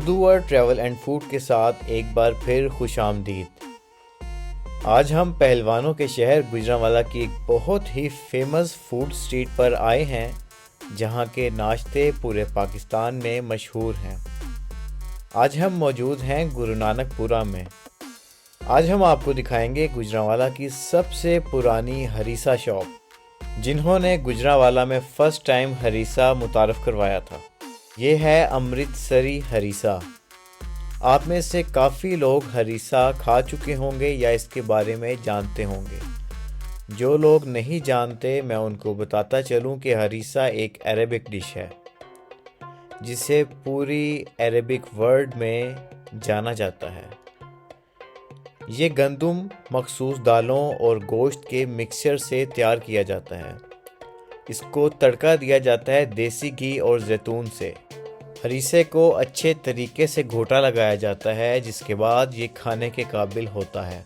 Urdu word travel and food के साथ एक बार फिर खुशामदीद। आज हम पहलवानों के शहर गुजरांवाला की एक बहुत ही फेमस फूड स्ट्रीट पर आए हैं, जहां के नाश्ते पूरे पाकिस्तान में मशहूर हैं। आज हम मौजूद हैं गुरु नानकपुरा में। आज हम आपको दिखाएंगे गुजरांवाला की सबसे पुरानी हरीसा शॉप, जिन्होंने गुजरांवाला में फ़र्स्ट टाइम हरीसा मुतारफ़ करवाया था। ये है अमृतसरी हरीसा। आप में से काफ़ी लोग हरीसा खा चुके होंगे या इसके बारे में जानते होंगे। जो लोग नहीं जानते, मैं उनको बताता चलूं कि हरीसा एक अरेबिक डिश है, जिसे पूरी अरेबिक वर्ल्ड में जाना जाता है। ये गंदम, मखसूस दालों और गोश्त के मिक्सचर से तैयार किया जाता है। इसको तड़का दिया जाता है देसी घी और जैतून से। हरीसे को अच्छे तरीके से घोटा लगाया जाता है, जिसके बाद ये खाने के काबिल होता है।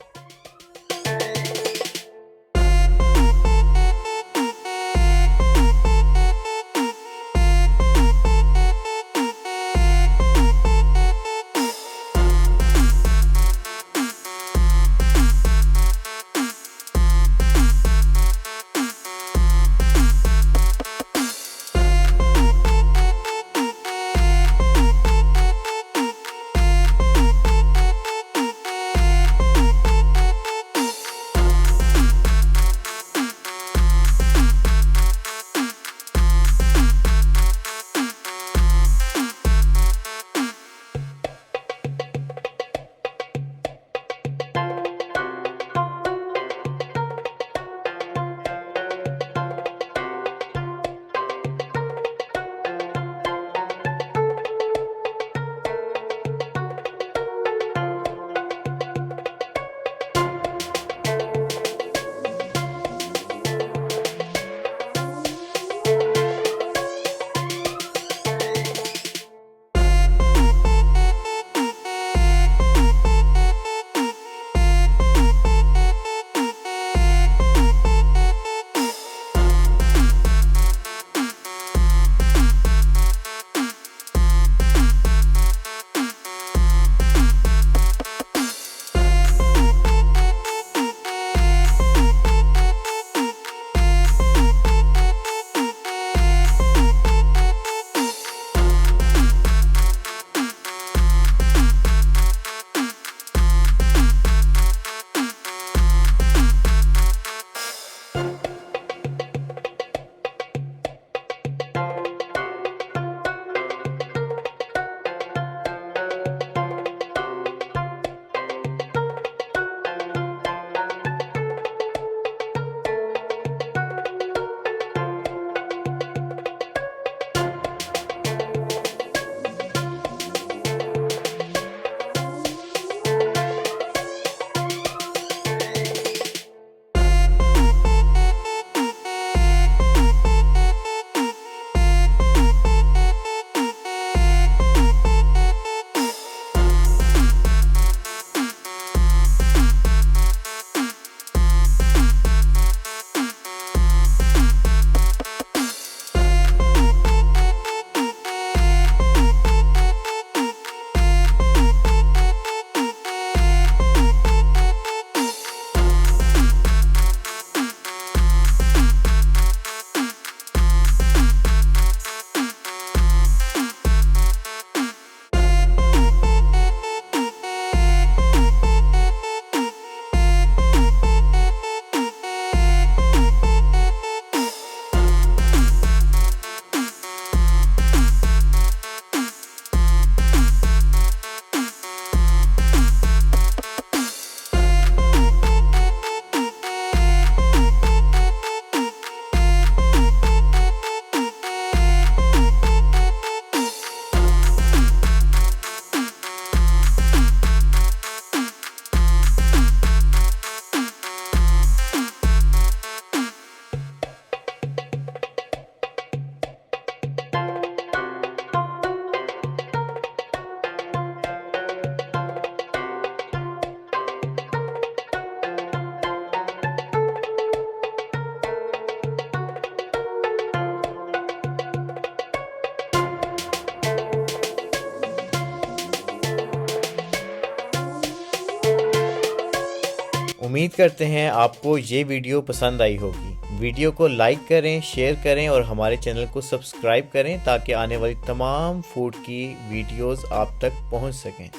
उम्मीद करते हैं आपको ये वीडियो पसंद आई होगी। वीडियो को लाइक करें, शेयर करें और हमारे चैनल को सब्सक्राइब करें ताकि आने वाली तमाम फूड की वीडियोस आप तक पहुंच सकें।